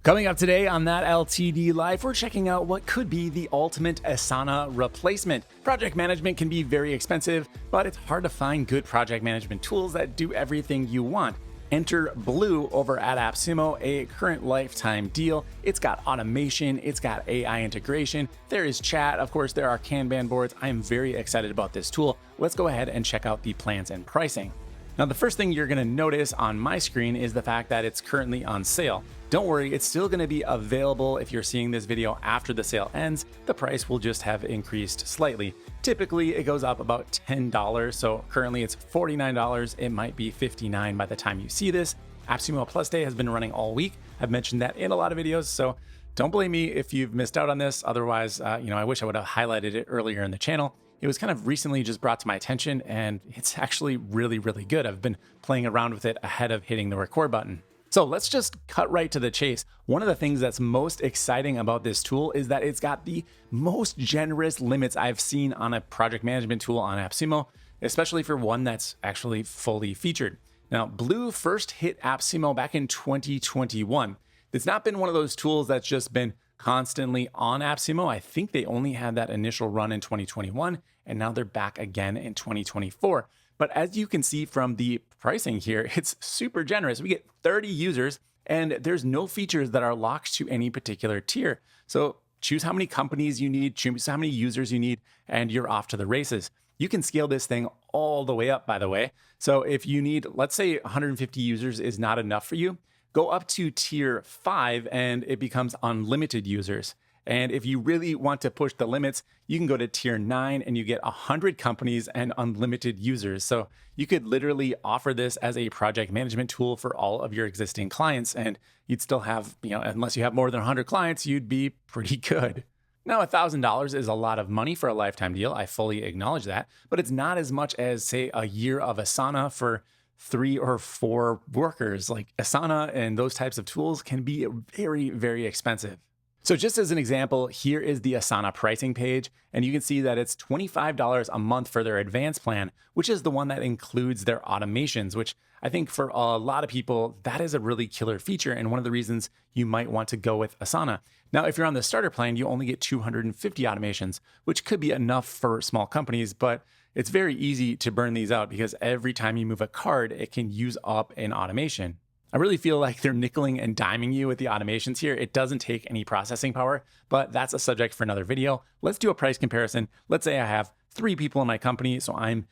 Coming up today on That LTD Life, we're checking out what could be the ultimate Asana replacement. Project management can be very expensive, but it's hard to find good project management tools that do everything you want. Enter Blue over at AppSumo, a current lifetime deal. It's got automation, it's got AI integration, there is chat, of course there are Kanban boards. I am very excited about this tool. Let's go ahead and check out the plans and pricing. Now, the first thing you're going to notice on my screen is the fact that it's currently on sale. Don't worry, it's still going to be available if you're seeing this video after the sale ends. The price will just have increased slightly. Typically, it goes up about $10, so currently it's $49. It might be $59 by the time you see this. AppSumo Plus Day has been running all week. I've mentioned that in a lot of videos, so don't blame me if you've missed out on this. Otherwise, I wish I would have highlighted it earlier in the channel. It was kind of recently just brought to my attention, and it's actually really, really good. I've been playing around with it ahead of hitting the record button. So let's just cut right to the chase. One of the things that's most exciting about this tool is that it's got the most generous limits I've seen on a project management tool on AppSumo, especially for one that's actually fully featured. Now, Blue first hit AppSumo back in 2021. It's not been one of those tools that's just been constantly on AppSumo. I think they only had that initial run in 2021, and now they're back again in 2024. But as you can see from the pricing here, it's super generous. We get 30 users, and there's no features that are locked to any particular tier. So choose how many companies you need, choose how many users you need, and you're off to the races. You can scale this thing all the way up, by the way. So if you need, let's say 150 users is not enough for you, go up to tier 5 and it becomes unlimited users. And if you really want to push the limits, you can go to tier 9 and you get 100 companies and unlimited users. So you could literally offer this as a project management tool for all of your existing clients, and you'd still have, unless you have more than 100 clients, you'd be pretty good. Now, $1,000 is a lot of money for a lifetime deal. I fully acknowledge that, but it's not as much as, say, a year of Asana for 3 or 4 workers. Like Asana and those types of tools can be very, very expensive. So just as an example, here is the Asana pricing page, and you can see that it's $25 a month for their advanced plan, which is the one that includes their automations, which I think for a lot of people, that is a really killer feature and one of the reasons you might want to go with Asana. Now, if you're on the starter plan, you only get 250 automations, which could be enough for small companies, but it's very easy to burn these out because every time you move a card, it can use up an automation. I really feel like they're nickeling and diming you with the automations here. It doesn't take any processing power, but that's a subject for another video. Let's do a price comparison. Let's say I have 3 people in my company, so I'm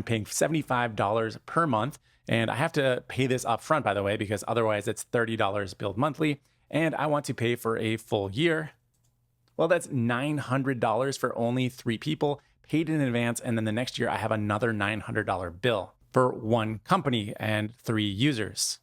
paying $75 per month, and I have to pay this upfront, by the way, because otherwise it's $30 billed monthly, and I want to pay for a full year. Well, that's $900 for only 3 people, paid in advance, and then the next year I have another $900 bill for 1 company and 3 users.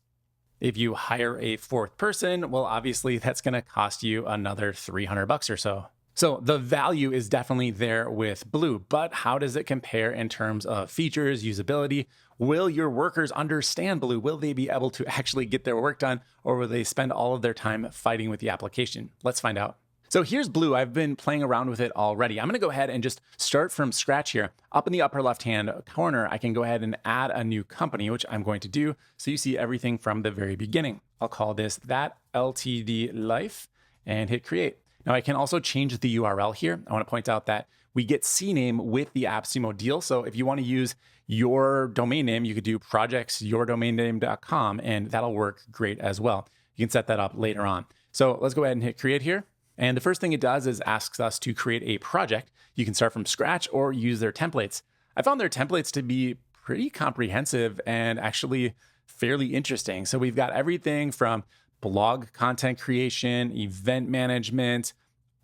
If you hire a 4th person, well, obviously that's going to cost you another $300 or so. So the value is definitely there with Blue, but how does it compare in terms of features, usability? Will your workers understand Blue? Will they be able to actually get their work done, or will they spend all of their time fighting with the application? Let's find out. So here's Blue. I've been playing around with it already. I'm going to go ahead and just start from scratch here. Up in the upper left-hand corner, I can go ahead and add a new company, which I'm going to do. So you see everything from the very beginning. I'll call this That LTD Life and hit create. Now I can also change the URL here. I want to point out that we get CNAME with the AppSumo deal. So if you want to use your domain name, you could do projectsyourdomainname.com, and that'll work great as well. You can set that up later on. So let's go ahead and hit create here. And the first thing it does is asks us to create a project. You can start from scratch or use their templates. I found their templates to be pretty comprehensive and actually fairly interesting. So we've got everything from blog content creation, event management,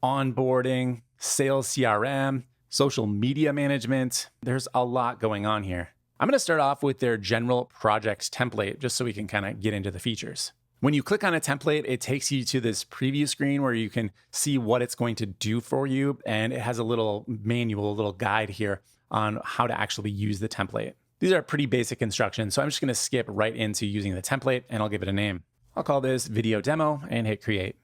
onboarding, sales CRM, social media management. There's a lot going on here. I'm going to start off with their general projects template just so we can kind of get into the features. When you click on a template, it takes you to this preview screen where you can see what it's going to do for you. And it has a little manual, a little guide here on how to actually use the template. These are pretty basic instructions, so I'm just going to skip right into using the template and I'll give it a name. I'll call this video demo and hit create.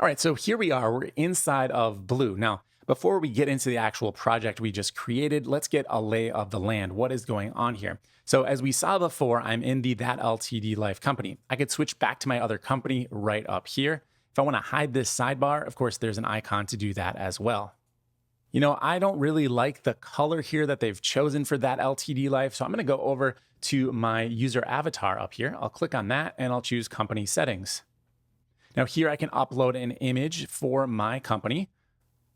All right, so here we are. We're inside of Blue. Now, before we get into the actual project we just created, let's get a lay of the land. What is going on here? So as we saw before, I'm in the That LTD Life company. I could switch back to my other company right up here. If I want to hide this sidebar, of course, there's an icon to do that as well. I don't really like the color here that they've chosen for that LTD life. So I'm going to go over to my user avatar up here. I'll click on that and I'll choose company settings. Now here I can upload an image for my company.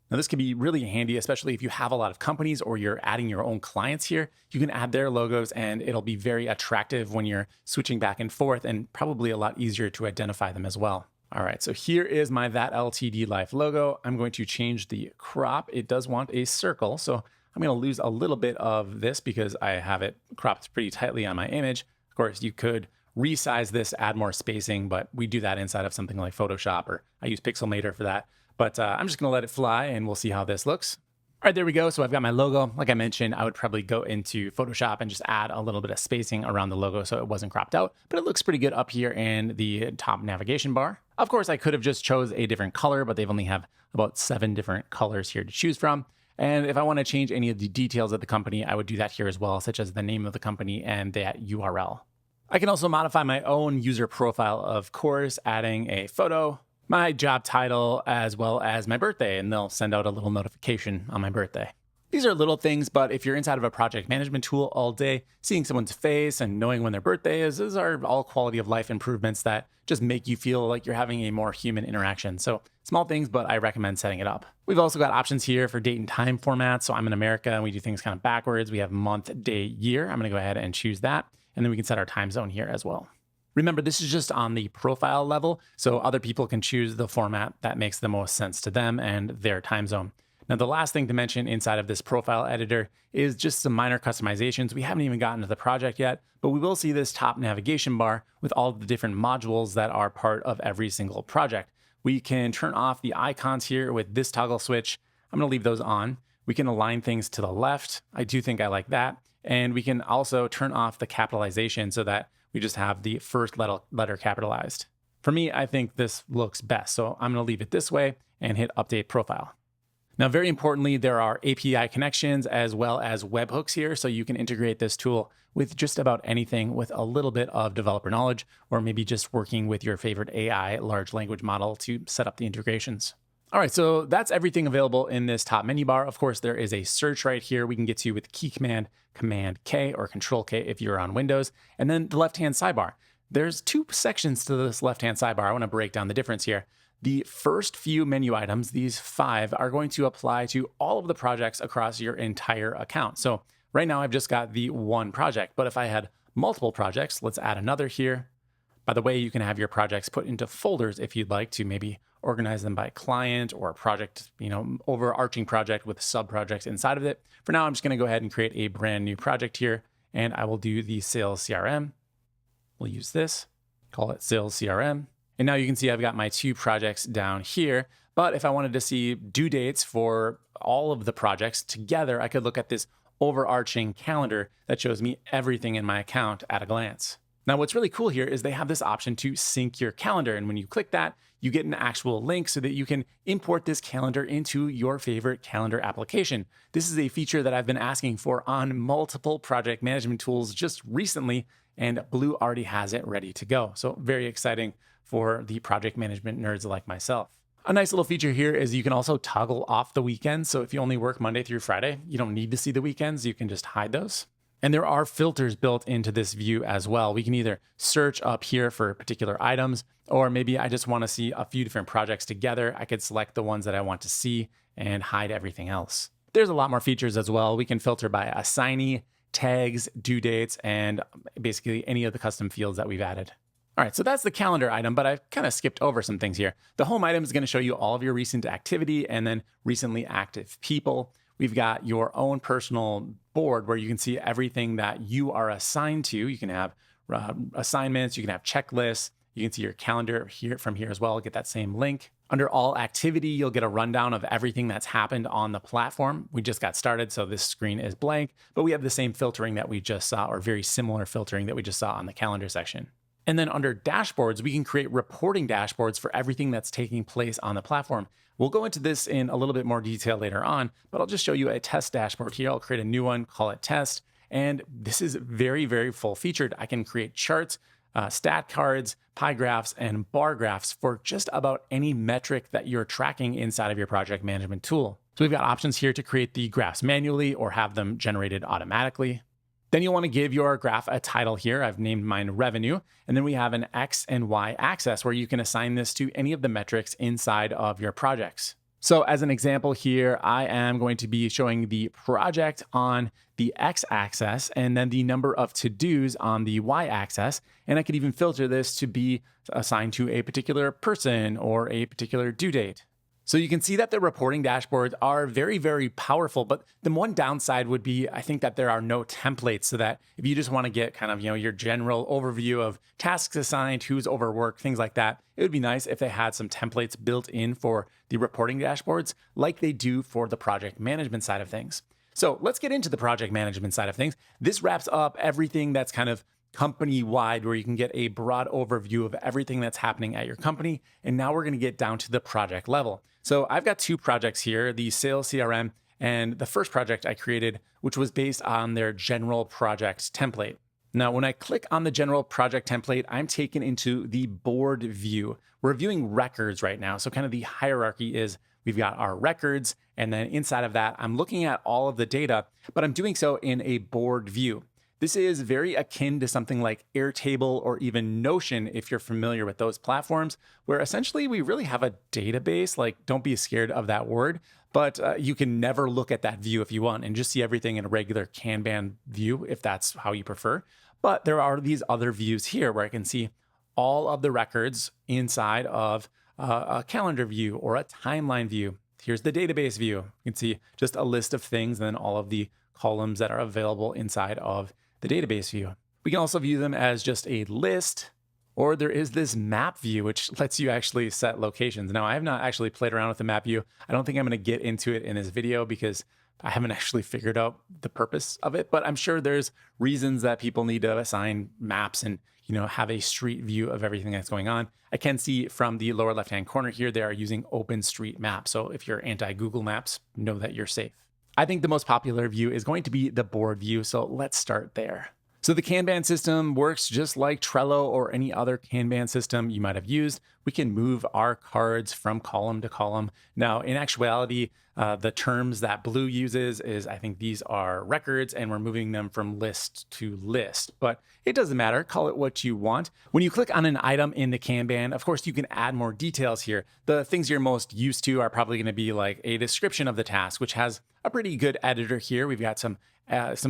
Now this can be really handy, especially if you have a lot of companies or you're adding your own clients here. You can add their logos and it'll be very attractive when you're switching back and forth, and probably a lot easier to identify them as well. All right, so here is my That LTD Life logo. I'm going to change the crop. It does want a circle, so I'm going to lose a little bit of this because I have it cropped pretty tightly on my image. Of course, you could resize this, add more spacing, but we do that inside of something like Photoshop, or I use Pixelmator for that. But I'm just going to let it fly and we'll see how this looks. All right, there we go. So I've got my logo. Like I mentioned, I would probably go into Photoshop and just add a little bit of spacing around the logo so it wasn't cropped out, but it looks pretty good up here in the top navigation bar. Of course, I could have just chose a different color, but they've only have about 7 different colors here to choose from. And if I want to change any of the details of the company, I would do that here as well, such as the name of the company and that URL. I can also modify my own user profile, of course, adding a photo, my job title, as well as my birthday, and they'll send out a little notification on my birthday. These are little things, but if you're inside of a project management tool all day, seeing someone's face and knowing when their birthday is, those are all quality of life improvements that just make you feel like you're having a more human interaction. So small things, but I recommend setting it up. We've also got options here for date and time formats. So I'm in America and we do things kind of backwards. We have month, day, year. I'm going to go ahead and choose that. And then we can set our time zone here as well. Remember, this is just on the profile level, so other people can choose the format that makes the most sense to them and their time zone. Now, the last thing to mention inside of this profile editor is just some minor customizations. We haven't even gotten to the project yet, but we will see this top navigation bar with all the different modules that are part of every single project. We can turn off the icons here with this toggle switch. I'm going to leave those on. We can align things to the left. I do think I like that. And we can also turn off the capitalization so that we just have the first letter capitalized. For me, I think this looks best. So I'm going to leave it this way and hit update profile. Now, very importantly, there are API connections as well as webhooks here. So you can integrate this tool with just about anything with a little bit of developer knowledge, or maybe just working with your favorite AI large language model to set up the integrations. All right, so that's everything available in this top menu bar. Of course, there is a search right here we can get to with key command, Command K or Control K if you're on Windows. And then the left-hand sidebar. There's 2 sections to this left-hand sidebar. I want to break down the difference here. The first few menu items, these 5, are going to apply to all of the projects across your entire account. So right now I've just got the one project, but if I had multiple projects, let's add another here. By the way, you can have your projects put into folders if you'd like to maybe organize them by client or project, overarching project with sub-projects inside of it. For now, I'm just going to go ahead and create a brand new project here, and I will do the sales CRM. We'll use this, call it sales CRM. And now you can see I've got my 2 projects down here. But if I wanted to see due dates for all of the projects together, I could look at this overarching calendar that shows me everything in my account at a glance. Now, what's really cool here is they have this option to sync your calendar. And when you click that, you get an actual link so that you can import this calendar into your favorite calendar application. This is a feature that I've been asking for on multiple project management tools just recently, and Blue already has it ready to go. So very exciting for the project management nerds like myself. A nice little feature here is you can also toggle off the weekends. So if you only work Monday through Friday, you don't need to see the weekends. You can just hide those. And there are filters built into this view as well. We can either search up here for particular items, or maybe I just want to see a few different projects together. I could select the ones that I want to see and hide everything else. There's a lot more features as well. We can filter by assignee, tags, due dates, and basically any of the custom fields that we've added. All right, so that's the calendar item, but I've kind of skipped over some things here. The home item is going to show you all of your recent activity and then recently active people. We've got your own personal board where you can see everything that you are assigned to. You can have assignments, you can have checklists, you can see your calendar here from here as well, get that same link. Under all activity, you'll get a rundown of everything that's happened on the platform. We just got started, so this screen is blank, but we have the same filtering that we just saw, or very similar filtering that we just saw on the calendar section. And then under dashboards, we can create reporting dashboards for everything that's taking place on the platform. We'll go into this in a little bit more detail later on, but I'll just show you a test dashboard here. I'll create a new one, call it test. And this is very, very full featured. I can create charts, stat cards, pie graphs, and bar graphs for just about any metric that you're tracking inside of your project management tool. So we've got options here to create the graphs manually or have them generated automatically. Then you'll want to give your graph a title here. I've named mine revenue. And then we have an X and Y axis where you can assign this to any of the metrics inside of your projects. So as an example here, I am going to be showing the project on the X axis and then the number of to-dos on the Y axis. And I could even filter this to be assigned to a particular person or a particular due date. So you can see that the reporting dashboards are very, very powerful, but the one downside would be, I think that there are no templates, so that if you just want to get kind of, your general overview of tasks assigned, who's overworked, things like that, it would be nice if they had some templates built in for the reporting dashboards like they do for the project management side of things. So let's get into the project management side of things. This wraps up everything that's kind of company-wide, where you can get a broad overview of everything that's happening at your company. And now we're going to get down to the project level. So I've got two projects here, the sales CRM and the first project I created, which was based on their general project template. Now, when I click on the general project template, I'm taken into the board view. We're viewing records right now. So kind of the hierarchy is we've got our records, and then inside of that, I'm looking at all of the data, but I'm doing so in a board view. This is very akin to something like Airtable or even Notion, if you're familiar with those platforms, where essentially we really have a database. Like, don't be scared of that word, but you can never look at that view if you want and just see everything in a regular Kanban view if that's how you prefer. But there are these other views here where I can see all of the records inside of a calendar view or a timeline view. Here's the database view. You can see just a list of things and then all of the columns that are available inside of the database view. We can also view them as just a list, or there is this map view, which lets you actually set locations. Now, I have not actually played around with the map view. I don't think I'm going to get into it in this video because I haven't actually figured out the purpose of it, but I'm sure there's reasons that people need to assign maps and have a street view of everything that's going on. I can see from the lower left-hand corner here, they are using OpenStreetMap. So if you're anti-Google Maps, know that you're safe. I think the most popular view is going to be the board view, so let's start there. So the Kanban system works just like Trello or any other Kanban system you might have used. We can move our cards from column to column. Now, in actuality, the terms that Blue uses is, I think these are records, and we're moving them from list to list, but it doesn't matter. Call it what you want. When you click on an item in the Kanban, of course, you can add more details here. The things you're most used to are probably going to be like a description of the task, which has a pretty good editor here. We've got some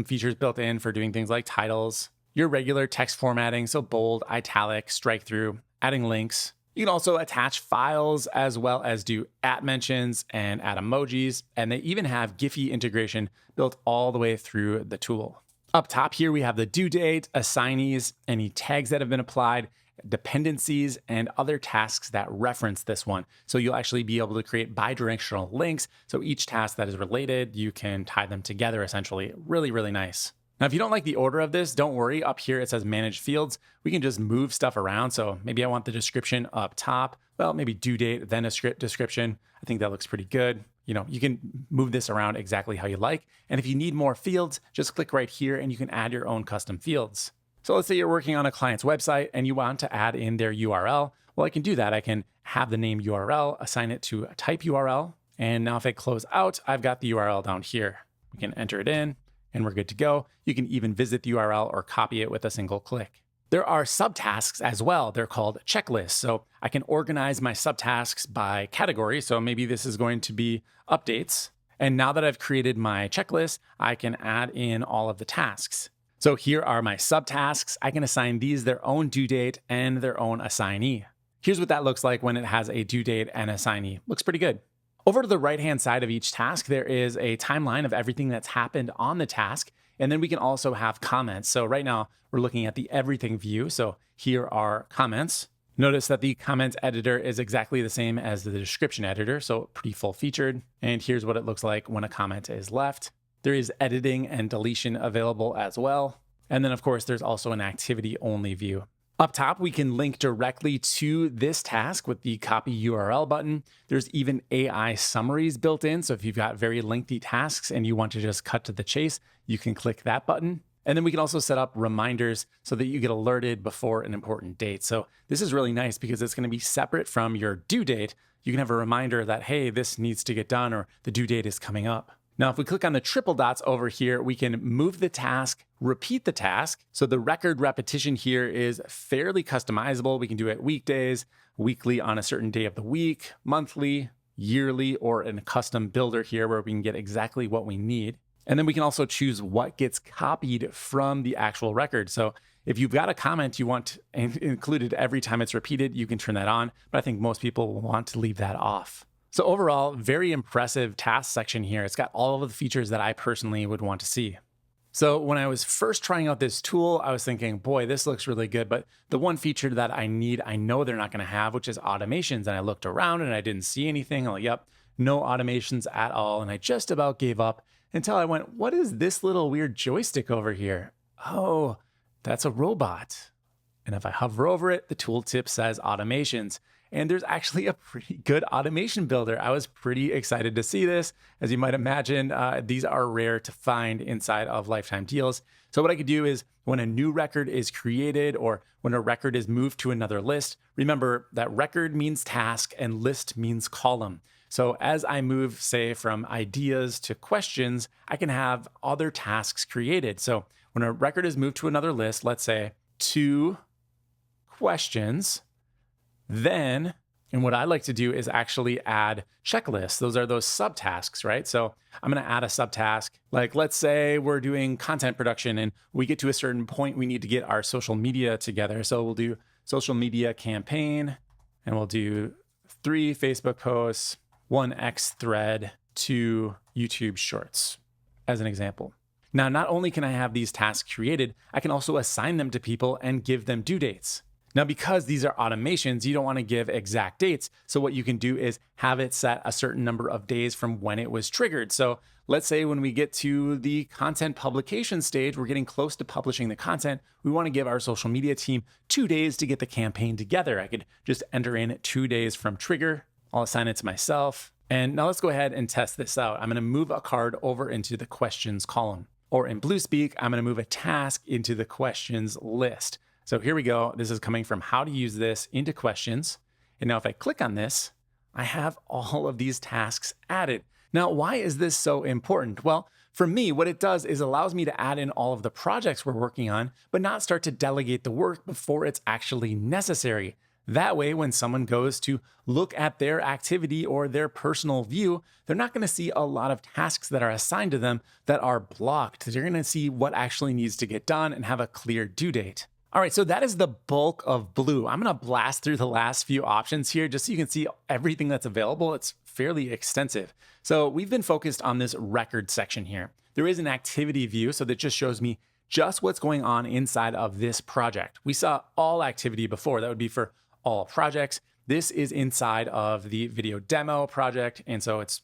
features built in for doing things like titles, your regular text formatting, so bold, italic, strike through, adding links. You can also attach files as well as do @mentions and add emojis, and they even have Giphy integration built all the way through the tool. Up top here, we have the due date, assignees, any tags that have been applied, dependencies, and other tasks that reference this one. So you'll actually be able to create bidirectional links. So each task that is related, you can tie them together essentially. Really, really nice. Now, if you don't like the order of this, don't worry. Up here, it says manage fields. We can just move stuff around. So maybe I want the description up top. Well, maybe due date, then a script description. I think that looks pretty good. You can move this around exactly how you like. And if you need more fields, just click right here and you can add your own custom fields. So let's say you're working on a client's website and you want to add in their URL. Well, I can do that. I can have the name URL, assign it to a type URL. And now if I close out, I've got the URL down here. We can enter it in and we're good to go. You can even visit the URL or copy it with a single click. There are subtasks as well. They're called checklists. So I can organize my subtasks by category. So maybe this is going to be updates. And now that I've created my checklist, I can add in all of the tasks. So here are my subtasks. I can assign these their own due date and their own assignee. Here's what that looks like when it has a due date and assignee. Looks pretty good. Over to the right-hand side of each task, there is a timeline of everything that's happened on the task. And then we can also have comments. So right now we're looking at the everything view. So here are comments. Notice that the comments editor is exactly the same as the description editor. So pretty full featured. And here's what it looks like when a comment is left. There is editing and deletion available as well. And then of course, there's also an activity only view. Up top, we can link directly to this task with the copy URL button. There's even AI summaries built in. So if you've got very lengthy tasks and you want to just cut to the chase, you can click that button. And then we can also set up reminders so that you get alerted before an important date. So this is really nice because it's going to be separate from your due date. You can have a reminder that, hey, this needs to get done or the due date is coming up. Now, if we click on the triple dots over here, we can move the task, repeat the task. So the record repetition here is fairly customizable. We can do it weekdays, weekly on a certain day of the week, monthly, yearly, or in a custom builder here where we can get exactly what we need. And then we can also choose what gets copied from the actual record. So if you've got a comment you want included every time it's repeated, you can turn that on, but I think most people will want to leave that off. So overall, very impressive task section here. It's got all of the features that I personally would want to see. So when I was first trying out this tool, I was thinking, boy, this looks really good. But the one feature that I need, I know they're not going to have, which is automations. And I looked around and I didn't see anything. I'm like, yep, no automations at all. And I just about gave up until I went, what is this little weird joystick over here? Oh, that's a robot. And if I hover over it, the tooltip says automations. And there's actually a pretty good automation builder. I was pretty excited to see this. As you might imagine, these are rare to find inside of lifetime deals. So what I could do is when a new record is created or when a record is moved to another list, remember that record means task and list means column. So as I move, say, from ideas to questions, I can have other tasks created. So when a record is moved to another list, let's say 2 questions, then, and what I like to do is actually add checklists. Those are those subtasks, right? So I'm going to add a subtask. Like, let's say we're doing content production and we get to a certain point, we need to get our social media together. So we'll do social media campaign and we'll do 3 Facebook posts, 1 X thread, 2 YouTube shorts as an example. Now, not only can I have these tasks created, I can also assign them to people and give them due dates. Now, because these are automations, you don't want to give exact dates. So what you can do is have it set a certain number of days from when it was triggered. So let's say when we get to the content publication stage, we're getting close to publishing the content. We want to give our social media team 2 days to get the campaign together. I could just enter in 2 days from trigger. I'll assign it to myself. And now let's go ahead and test this out. I'm going to move a card over into the questions column. Or in Blue Speak, I'm going to move a task into the questions list. So here we go. This is coming from how to use this into questions. And now if I click on this, I have all of these tasks added. Now, why is this so important? Well, for me, what it does is allows me to add in all of the projects we're working on, but not start to delegate the work before it's actually necessary. That way, when someone goes to look at their activity or their personal view, they're not going to see a lot of tasks that are assigned to them that are blocked. They're going to see what actually needs to get done and have a clear due date. All right, so that is the bulk of Blue. I'm going to blast through the last few options here just so you can see everything that's available. It's fairly extensive. So we've been focused on this record section here. There is an activity view, so that just shows me just what's going on inside of this project. We saw all activity before. That would be for all projects. This is inside of the video demo project, and so it's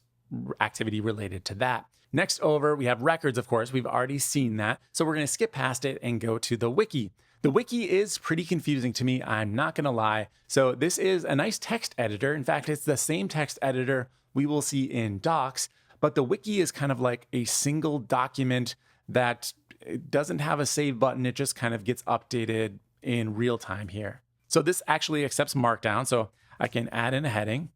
activity related to that. Next over, we have records, of course. We've already seen that. So we're going to skip past it and go to the wiki. The wiki is pretty confusing to me, I'm not going to lie. So this is a nice text editor. In fact, it's the same text editor we will see in Docs, but the wiki is kind of like a single document that doesn't have a save button. It just kind of gets updated in real time here. So this actually accepts Markdown, so I can add in a heading.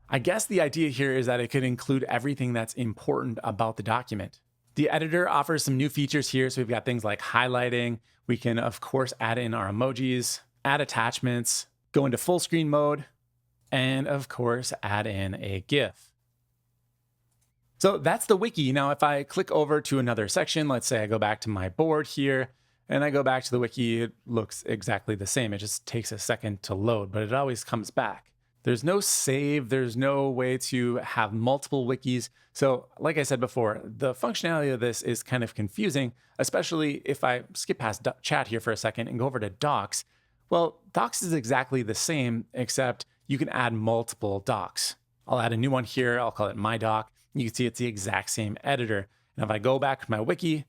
I guess the idea here is that it could include everything that's important about the document. The editor offers some new features here. So we've got things like highlighting. We can, of course, add in our emojis, add attachments, go into full screen mode, and of course, add in a GIF. So that's the wiki. Now, if I click over to another section, let's say I go back to my board here, and I go back to the wiki, it looks exactly the same. It just takes a second to load, but it always comes back. There's no save. There's no way to have multiple wikis. So like I said before, the functionality of this is kind of confusing, especially if I skip past chat here for a second and go over to Docs. Well, Docs is exactly the same, except you can add multiple docs. I'll add a new one here. I'll call it My Doc. You can see it's the exact same editor. And if I go back to my wiki,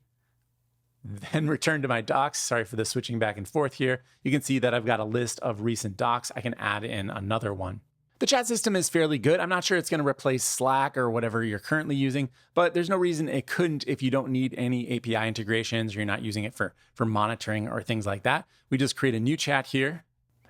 then return to my docs, sorry for the switching back and forth here, you can see that I've got a list of recent docs. I can add in another one. The chat system is fairly good. I'm not sure it's going to replace Slack or whatever you're currently using, but there's no reason it couldn't if you don't need any API integrations or you're not using it for monitoring or things like that. We just create a new chat here.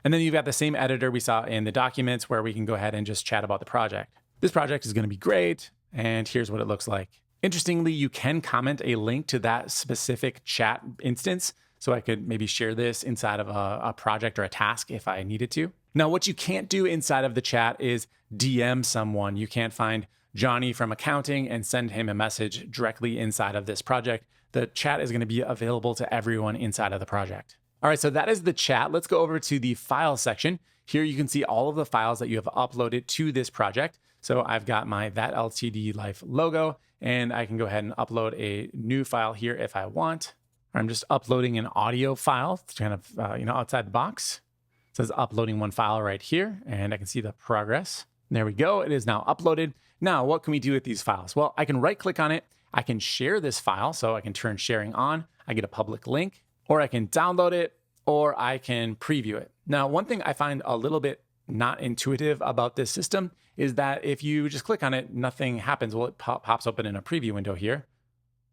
And then you've got the same editor we saw in the documents where we can go ahead and just chat about the project. This project is going to be great. And here's what it looks like. Interestingly, you can comment a link to that specific chat instance. So I could maybe share this inside of a project or a task if I needed to. Now, what you can't do inside of the chat is DM someone. You can't find Johnny from accounting and send him a message directly inside of this project. The chat is going to be available to everyone inside of the project. All right, so that is the chat. Let's go over to the file section. Here you can see all of the files that you have uploaded to this project. So I've got my That LTD Life logo, and I can go ahead and upload a new file here if I want. I'm just uploading an audio file, kind of outside the box. It says uploading one file right here, and I can see the progress. There we go. It is now uploaded. Now, what can we do with these files? Well, I can right-click on it. I can share this file, so I can turn sharing on. I get a public link, or I can download it, or I can preview it. Now, one thing I find a little bit not intuitive about this system is that if you just click on it, nothing happens. Well, it pops open in a preview window here.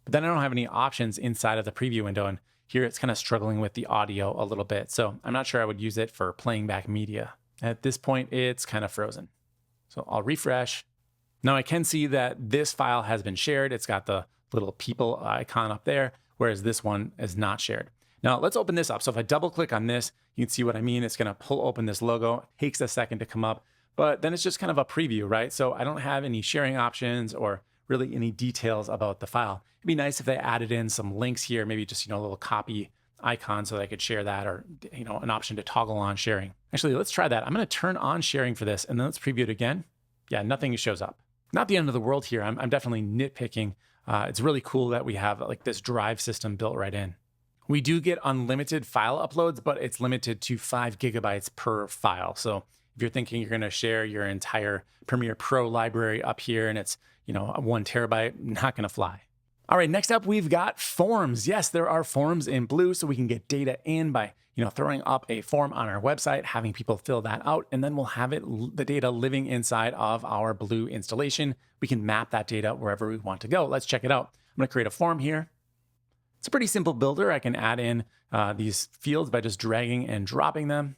But then I don't have any options inside of the preview window. And here it's kind of struggling with the audio a little bit. So I'm not sure I would use it for playing back media. At this point, it's kind of frozen. So I'll refresh. Now I can see that this file has been shared. It's got the little people icon up there, whereas this one is not shared. Now let's open this up. So if I double click on this, you can see what I mean. It's going to pull open this logo. It takes a second to come up, but then it's just kind of a preview, right? So I don't have any sharing options or really any details about the file. It'd be nice if they added in some links here, maybe just, a little copy icon so that I could share that, or, an option to toggle on sharing. Actually, let's try that. I'm going to turn on sharing for this and then let's preview it again. Yeah, nothing shows up. Not the end of the world here. I'm definitely nitpicking. It's really cool that we have like this drive system built right in. We do get unlimited file uploads, but it's limited to 5 gigabytes per file. So if you're thinking you're going to share your entire Premiere Pro library up here and it's, 1 terabyte, not going to fly. All right, next up, we've got forms. Yes, there are forms in Blue, so we can get data in by, throwing up a form on our website, having people fill that out, and then we'll have the data living inside of our Blue installation. We can map that data wherever we want to go. Let's check it out. I'm going to create a form here. It's a pretty simple builder. I can add in these fields by just dragging and dropping them.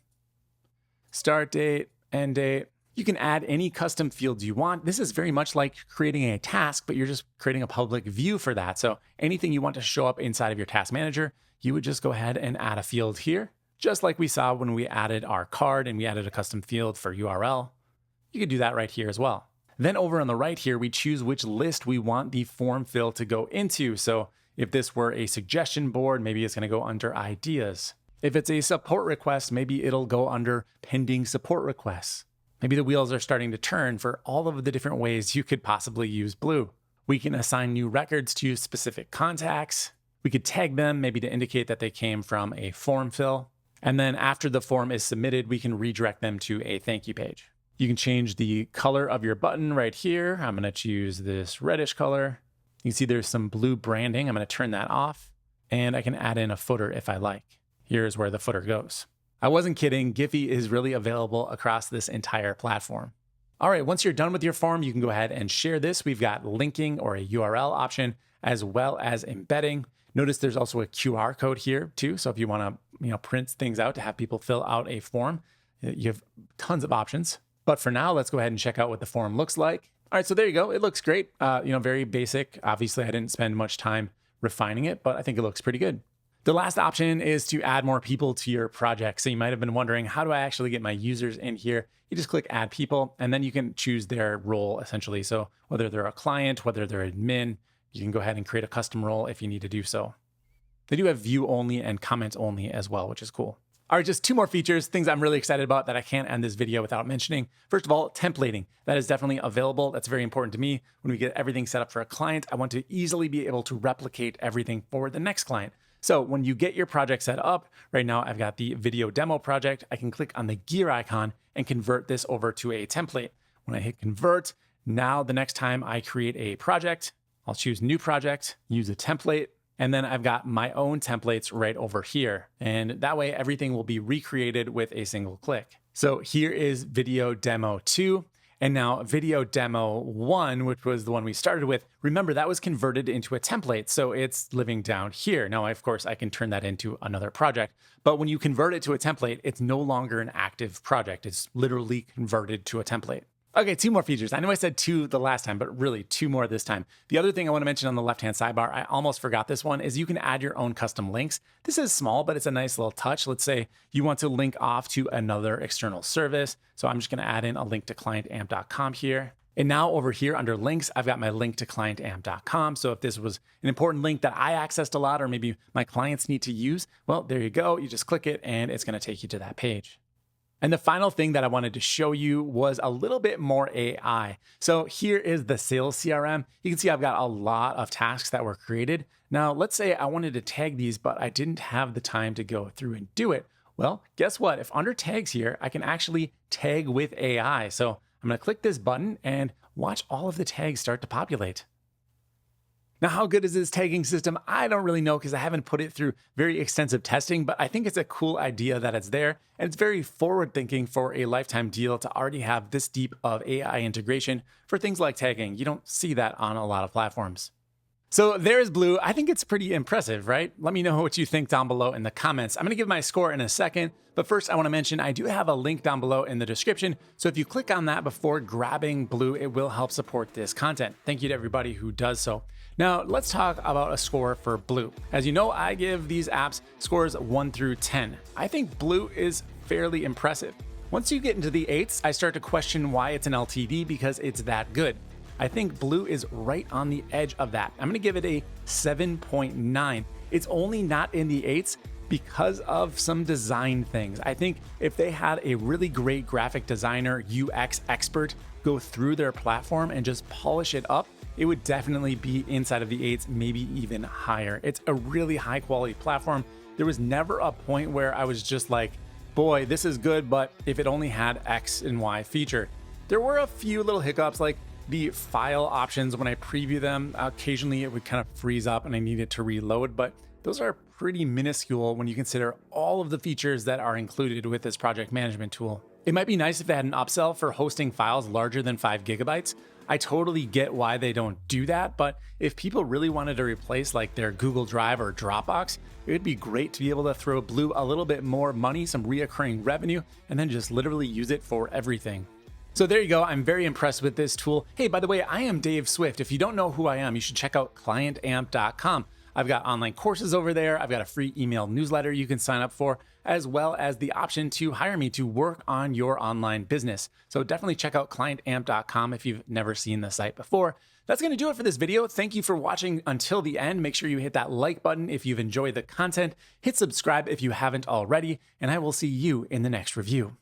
Start date, end date. You can add any custom fields you want. This is very much like creating a task, but you're just creating a public view for that. So anything you want to show up inside of your task manager, you would just go ahead and add a field here, just like we saw when we added our card and we added a custom field for URL. You could do that right here as well. Then over on the right here, we choose which list we want the form fill to go into. So if this were a suggestion board, maybe it's going to go under ideas. If it's a support request, maybe it'll go under pending support requests. Maybe the wheels are starting to turn for all of the different ways you could possibly use Blue. We can assign new records to specific contacts. We could tag them maybe to indicate that they came from a form fill. And then after the form is submitted, we can redirect them to a thank you page. You can change the color of your button right here. I'm going to choose this reddish color. You can see there's some blue branding. I'm going to turn that off, and I can add in a footer if I like. Here's where the footer goes. I wasn't kidding. Giphy is really available across this entire platform. All right, once you're done with your form, you can go ahead and share this. We've got linking or a URL option, as well as embedding. Notice there's also a QR code here too. So if you want to, print things out to have people fill out a form, you have tons of options. But for now, let's go ahead and check out what the form looks like. All right, so there you go. It looks great. Very basic. Obviously, I didn't spend much time refining it, but I think it looks pretty good. The last option is to add more people to your project. So you might have been wondering, how do I actually get my users in here? You just click add people, and then you can choose their role essentially. So whether they're a client, whether they're admin, you can go ahead and create a custom role if you need to do so. They do have view only and comment only as well, which is cool. All right, just 2 more features, things I'm really excited about that I can't end this video without mentioning. First of all, templating. That is definitely available. That's very important to me. When we get everything set up for a client, I want to easily be able to replicate everything for the next client. So when you get your project set up, right now I've got the video demo project. I can click on the gear icon and convert this over to a template. When I hit convert, now the next time I create a project, I'll choose new project, use a template, and then I've got my own templates right over here. And that way everything will be recreated with a single click. So here is video demo 2. And now video demo 1, which was the one we started with, remember that was converted into a template. So it's living down here. Now, of course, I can turn that into another project. But when you convert it to a template, it's no longer an active project. It's literally converted to a template. Okay, 2 more features. I know I said 2 the last time, but really 2 more this time. The other thing I want to mention on the left-hand sidebar, I almost forgot this one, is you can add your own custom links. This is small, but it's a nice little touch. Let's say you want to link off to another external service. So I'm just going to add in a link to clientamp.com here. And now over here under links, I've got my link to clientamp.com. So if this was an important link that I accessed a lot, or maybe my clients need to use, well, there you go. You just click it and it's going to take you to that page. And the final thing that I wanted to show you was a little bit more AI. So here is the sales CRM. You can see I've got a lot of tasks that were created. Now, let's say I wanted to tag these, but I didn't have the time to go through and do it. Well, guess what? If under tags here, I can actually tag with AI. So I'm going to click this button and watch all of the tags start to populate. Now, how good is this tagging system? I don't really know because I haven't put it through very extensive testing, but I think it's a cool idea that it's there. And it's very forward thinking for a lifetime deal to already have this deep of AI integration for things like tagging. You don't see that on a lot of platforms. So there's Blue. I think it's pretty impressive, right? Let me know what you think down below in the comments. I'm going to give my score in a second, but first I want to mention I do have a link down below in the description. So if you click on that before grabbing Blue, it will help support this content. Thank you to everybody who does so. Now let's talk about a score for Blue. As you know, I give these apps scores 1 through 10. I think Blue is fairly impressive. Once you get into the 8s, I start to question why it's an LTD because it's that good. I think Blue is right on the edge of that. I'm gonna give it a 7.9. It's only not in the 8s because of some design things. I think if they had a really great graphic designer, UX expert go through their platform and just polish it up, it would definitely be inside of the 8s, maybe even higher. It's a really high quality platform. There was never a point where I was just like, boy, this is good, but if it only had X and Y feature. There were a few little hiccups, like the file options. When I preview them, occasionally it would kind of freeze up and I needed to reload, but those are pretty minuscule when you consider all of the features that are included with this project management tool. It might be nice if they had an upsell for hosting files larger than 5 gigabytes. I totally get why they don't do that, but if people really wanted to replace like their Google Drive or Dropbox, it would be great to be able to throw Blue a little bit more money, some reoccurring revenue, and then just literally use it for everything. So there you go. I'm very impressed with this tool. Hey, by the way, I am Dave Swift. If you don't know who I am, you should check out clientamp.com. I've got online courses over there. I've got a free email newsletter you can sign up for, as well as the option to hire me to work on your online business. So definitely check out clientamp.com if you've never seen the site before. That's going to do it for this video. Thank you for watching until the end. Make sure you hit that like button if you've enjoyed the content. Hit subscribe if you haven't already, and I will see you in the next review.